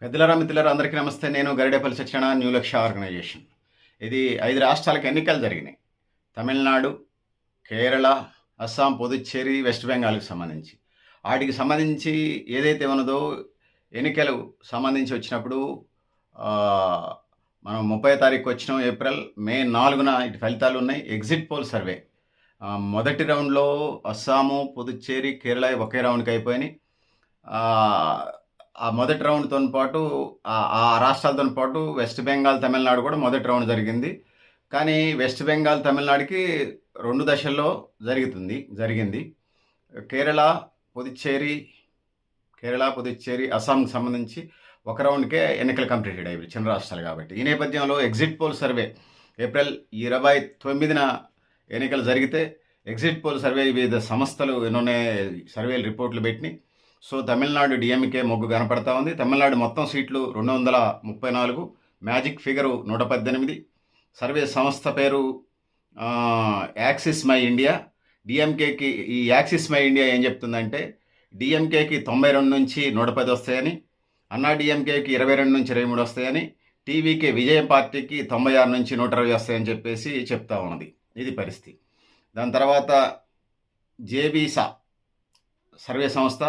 పెద్దలారా మిత్రులారా అందరికీ నమస్తే. నేను గరిడేపల్లి సత్యనారాయణ న్యూ లక్ష్య ఆర్గనైజేషన్. ఇది 5 రాష్ట్రాలకు ఎన్నికలు జరిగినాయి. తమిళనాడు, కేరళ, అస్సాం, పుదుచ్చేరి, వెస్ట్ బెంగాల్‌కి సంబంధించి. ఆటికి సంబంధించి ఏదైతే ఉన్నదో ఎన్నికలు సంబంధించి వచ్చినప్పుడు ఆహ్, మనం 30 తారీఖు వచ్చినాం ఏప్రిల్. మే 4న ఇటు ఫలితాలున్నాయి. Exit poll survey. మొదటి రౌండ్‌లో అస్సాము, పుదుచ్చేరి, కేరళ ఒకే రౌండ్‌కి అయిపోయినాయి. ఆహ్, ఆ మొదటి రౌండ్‌తోని పాటు ఆ రాష్ట్రాలతోని పాటు వెస్ట్ బెంగాల్, తమిళనాడు కూడా మొదటి రౌండ్ జరిగింది. కానీ వెస్ట్ బెంగాల్, తమిళనాడుకి 2 దశల్లో జరిగింది. కేరళ, పుదుచ్చేరి, అస్సాంకి సంబంధించి ఒక రౌండ్‌కే ఎన్నికలు కంప్లీటెడ్ అయ్యాయి చిన్న రాష్ట్రాలు కాబట్టి. ఈ నేపథ్యంలో ఎగ్జిట్ పోల్ సర్వే ఏప్రిల్ 29న ఎన్నికలు జరిగితే ఎగ్జిట్ పోల్ సర్వే వివిధ సంస్థలు ఎన్నోనే సర్వేలు రిపోర్ట్లు పెట్టినాయి. సో తమిళనాడు డిఎంకే మొగ్గు కనపడతా ఉంది. తమిళనాడు మొత్తం సీట్లు 234, మ్యాజిక్ ఫిగరు 118. సర్వే సంస్థ పేరు యాక్సిస్ మై ఇండియా. డిఎంకేకి ఈ యాక్సిస్ మై ఇండియా ఏం చెప్తుందంటే డిఎంకేకి 92 నుంచి 110 వస్తాయని, అన్నా డిఎంకేకి 22 నుంచి 23 వస్తాయని, టీవీకే విజయం పార్టీకి 96 నుంచి 120 వస్తాయని చెప్పేసి చెప్తా ఉన్నది. ఇది పరిస్థితి. దాని తర్వాత జేబీసా సర్వే సంస్థ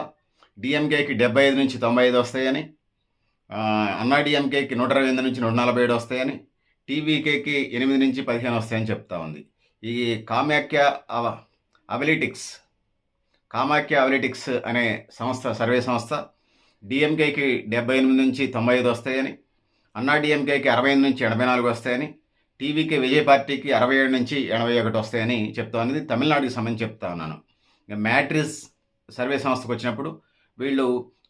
డిఎంకేకి 75 నుంచి 95 వస్తాయని, అన్నా డిఎంకేకి 128 నుంచి 147 వస్తాయని, టీవీకేకి 8 నుంచి 15 వస్తాయని చెప్తా ఉంది. ఈ కామాఖ్య అవలిటిక్స్ అనే సర్వే సంస్థ డిఎంకేకి 78 నుంచి 95 వస్తాయని, అన్నా డిఎంకేకి 65 నుంచి 84 వస్తాయని, టీవీకే విజయ పార్టీకి 67 నుంచి 81 వస్తాయని చెప్తా ఉన్నది. తమిళనాడుకి సంబంధించి చెప్తా ఉన్నాను. ఇక మ్యాట్రిస్ సర్వే సంస్థకు వచ్చినప్పుడు వీళ్ళు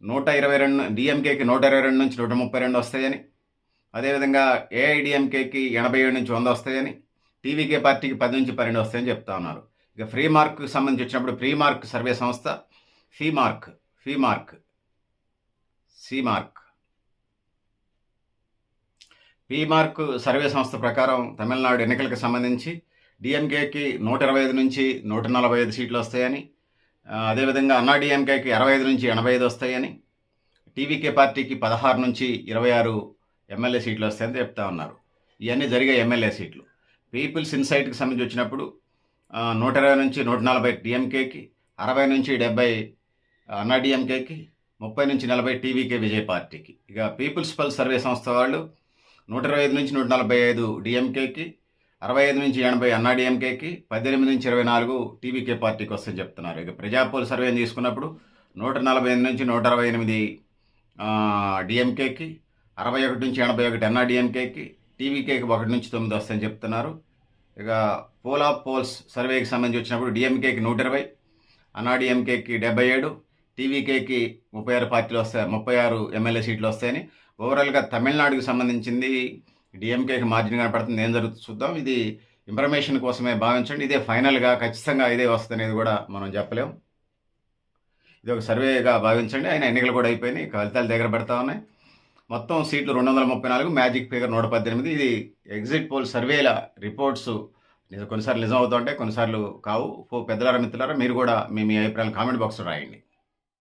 122 డిఎంకేకి 122 నుంచి 132 వస్తాయని, అదేవిధంగా ఏఐడిఎంకేకి 87 నుంచి 100 వస్తాయని, టీవీకే పార్టీకి 10 నుంచి 12 వస్తాయని చెప్తా ఉన్నారు. ఇక ఫ్రీ మార్క్కి సంబంధించి వచ్చినప్పుడు ఫ్రీ మార్క్ సర్వే సంస్థ మార్క్ సర్వే సంస్థ ప్రకారం తమిళనాడు ఎన్నికలకు సంబంధించి డిఎంకేకి 125 నుంచి 145 సీట్లు వస్తాయని, అదేవిధంగా అన్నా డిఎంకేకి 65 నుంచి 85 వస్తాయని, టీవీకే పార్టీకి 16 నుంచి 26 ఎమ్మెల్యే సీట్లు వస్తాయని చెప్తా ఉన్నారు. ఇవన్నీ జరిగే ఎమ్మెల్యే సీట్లు. పీపుల్స్ ఇన్సైట్కి సంబంధించి వచ్చినప్పుడు 120 నుంచి 140 డిఎంకేకి, 60 నుంచి 70 అన్నా డిఎంకేకి, 30 నుంచి 40 టీవీకే విజయ్ పార్టీకి. ఇక పీపుల్స్ పల్స్ సర్వే సంస్థ వాళ్ళు 125 నుంచి 145 డిఎంకేకి, 65 నుంచి 80 అన్నా డిఎంకేకి, 18 నుంచి 24 టీవీకే పార్టీకి వస్తాయని చెప్తున్నారు. ఇక ప్రజాపోల్ సర్వేని తీసుకున్నప్పుడు 148 నుంచి 168 డిఎంకేకి, 61 నుంచి 81 అన్నా డిఎంకేకి, టీవీకేకి 1 నుంచి 9 వస్తాయని చెప్తున్నారు. ఇక పోల్ ఆఫ్ పోల్స్ సర్వేకి సంబంధించి వచ్చినప్పుడు డిఎంకేకి 120, అన్నా డిఎంకేకి 77, టీవీకేకి 36 ఎమ్మెల్యే సీట్లు వస్తాయని. ఓవరాల్గా తమిళనాడుకి సంబంధించింది డిఎంకేకి మార్జిన్ కనపడుతుంది. ఏం జరుగుతుంది చూద్దాం. ఇది ఇన్ఫర్మేషన్ కోసమే భావించండి. ఇదే ఫైనల్గా ఖచ్చితంగా ఇదే వస్తుంది అనేది కూడా మనం చెప్పలేం. ఇది ఒక సర్వేగా భావించండి. అయినా ఎన్నికలు కూడా అయిపోయినాయి, ఫలితాలు దగ్గర పడతా ఉన్నాయి. మొత్తం సీట్లు 234, మ్యాజిక్ ఫిగర్ 118. ఇది ఎగ్జిట్ పోల్ సర్వేల రిపోర్ట్స్ కొన్నిసార్లు నిజం అవుతూ ఉంటాయి, కొన్నిసార్లు కావు. పెద్దలారా మిత్రులారా మీరు కూడా మీ అభిప్రాయాలు కామెంట్ బాక్స్లో రాయండి.